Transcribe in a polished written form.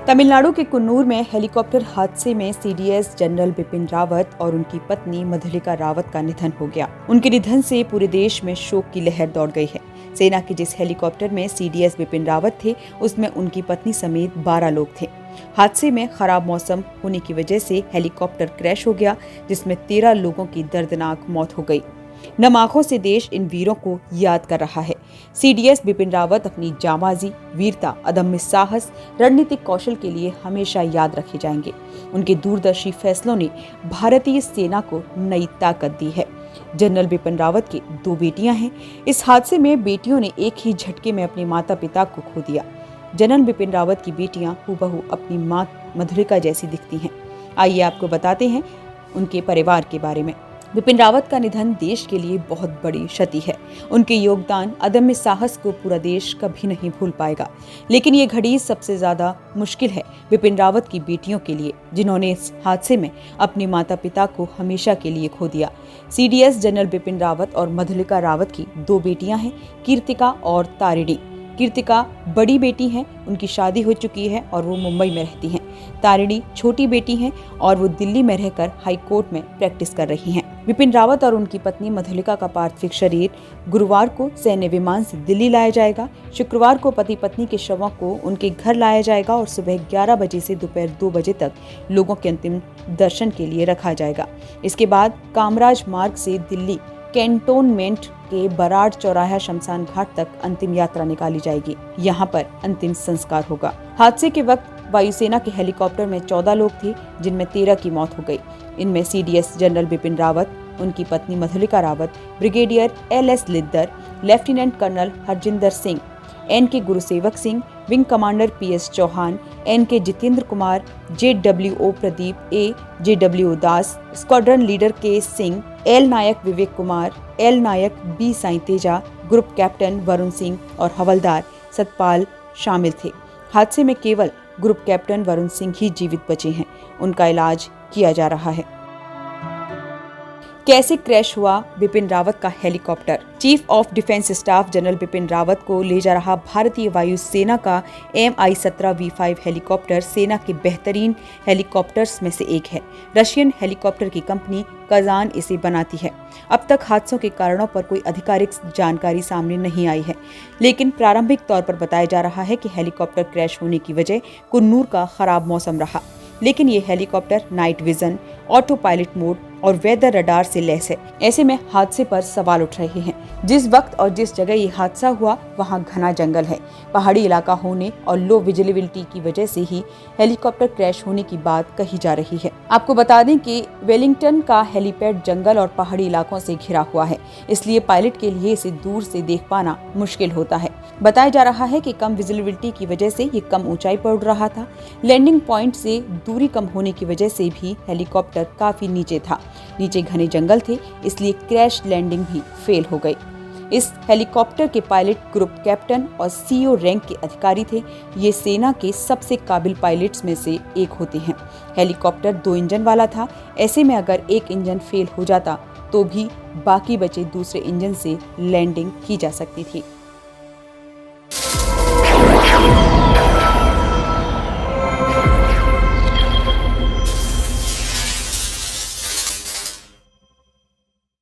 तमिलनाडु के कुन्नूर में हेलीकॉप्टर हादसे में सीडीएस जनरल बिपिन रावत और उनकी पत्नी मधुलिका रावत का निधन हो गया। उनके निधन से पूरे देश में शोक की लहर दौड़ गई है। सेना के जिस हेलीकॉप्टर में सीडीएस बिपिन रावत थे, उसमें उनकी पत्नी समेत 12 लोग थे। हादसे में खराब मौसम होने की वजह से हेलीकॉप्टर क्रैश हो गया, जिसमें 13 लोगों की दर्दनाक मौत हो गई। नम आंखों से देश इन वीरों को याद कर रहा है। सीडीएस बिपिन रावत अपनी जांबाजी, वीरता, अदम्य साहस, रणनीतिक कौशल के लिए हमेशा याद रखे जाएंगे। उनके दूरदर्शी फैसलों ने भारतीय सेना को नई ताकत दी है। जनरल बिपिन रावत की 2 बेटियां हैं। इस हादसे में बेटियों ने एक ही झटके में अपने माता पिता को खो दिया। जनरल बिपिन रावत की बेटियां हूबहू अपनी मां मधुलिका जैसी दिखती हैं। आइए आपको बताते हैं उनके परिवार के बारे में। बिपिन रावत का निधन देश के लिए बहुत बड़ी क्षति है। उनके योगदान, अदम्य साहस को पूरा देश कभी नहीं भूल पाएगा। लेकिन ये घड़ी सबसे ज्यादा मुश्किल है बिपिन रावत की बेटियों के लिए, जिन्होंने इस हादसे में अपने माता पिता को हमेशा के लिए खो दिया। सीडीएस जनरल बिपिन रावत और मधुलिका रावत की 2 बेटियां हैं, कीर्तिका और तारिणी। कीर्तिका बड़ी बेटी हैं, उनकी शादी हो चुकी है और वो मुंबई में रहती हैं। तारिणी छोटी बेटी हैं और वो दिल्ली में रहकर हाई कोर्ट में प्रैक्टिस कर रही हैं। बिपिन रावत और उनकी पत्नी मधुलिका का पार्थिव शरीर गुरुवार को सैन्य विमान से दिल्ली लाया जाएगा। शुक्रवार को पति पत्नी के शवों को उनके घर लाया जाएगा और सुबह 11 बजे से दोपहर 2 बजे तक लोगों के अंतिम दर्शन के लिए रखा जाएगा। इसके बाद कामराज मार्ग से दिल्ली कैंटोनमेंट के बराड़ चौराहा शमशान घाट तक अंतिम यात्रा निकाली जाएगी। यहाँ पर अंतिम संस्कार होगा। हादसे के वक्त वायुसेना के हेलीकॉप्टर में 14 लोग थे, जिनमें 13 की मौत हो गई। इनमें सीडीएस जनरल बिपिन रावत, उनकी पत्नी Madhulika Rawat, brigadier LS Lidder, lieutenant colonel Harjinder Singh, NK Gurusewak Singh, wing commander PS Chauhan, NK Jitendra Kumar, JWO Pradeep, JWO Das, squadron leader K Singh, L Naik Vivek Kumar, L Naik B Sai Teja, group captain Varun Singh और हवलदार सतपाल शामिल थे। हादसे में केवल ग्रुप कैप्टन वरुण सिंह ही जीवित बचे हैं। उनका इलाज किया जा रहा है। कैसे क्रैश हुआ बिपिन रावत का helicopter? Chief of defence staff general Bipin Rawat को ले जा रहा भारतीय वायुसेना का Mi-17V5 हेलीकॉप्टर सेना के बेहतरीन हेलीकॉप्टर्स में से एक है। रशियन हेलीकॉप्टर की कंपनी कजान इसे बनाती है। अब तक हादसों के कारणों पर कोई आधिकारिक जानकारी सामने नहीं आई है, लेकिन प्रारंभिक तौर पर बताया जा रहा है कि हेलीकॉप्टर क्रैश होने की वजह कुन्नूर का खराब मौसम रहा। लेकिन ये helicopter night vision, auto pilot mode और वेदर रडार से लैस है। ऐसे में हादसे पर सवाल उठ रहे हैं। जिस वक्त और जिस जगह ये हादसा हुआ, वहाँ घना जंगल है। पहाड़ी इलाका होने और लो विजिबिलिटी की वजह से ही हेलीकॉप्टर क्रैश होने की बात कही जा रही है। आपको बता दें कि वेलिंगटन का हेलीपैड जंगल और पहाड़ी इलाकों से घिरा हुआ है, इसलिए पायलट के लिए इसे दूर से देख पाना मुश्किल होता है। बताया जा रहा है कि कम विजिबिलिटी की वजह से ये कम ऊंचाई पर उड़ रहा था। लैंडिंग पॉइंट से दूरी कम होने की वजह से भी हेलीकॉप्टर काफी नीचे था। नीचे घने जंगल थे, इसलिए क्रैश लैंडिंग भी फेल हो गई। इस हेलीकॉप्टर के पायलट ग्रुप कैप्टन और CO रैंक के अधिकारी थे। ये सेना के सबसे काबिल पायलट्स में से एक होते हैं। हेलीकॉप्टर 2 इंजन वाला था। ऐसे में अगर एक इंजन फेल हो जाता तो भी बाकी बचे दूसरे इंजन से लैंडिंग की जा सकती थी।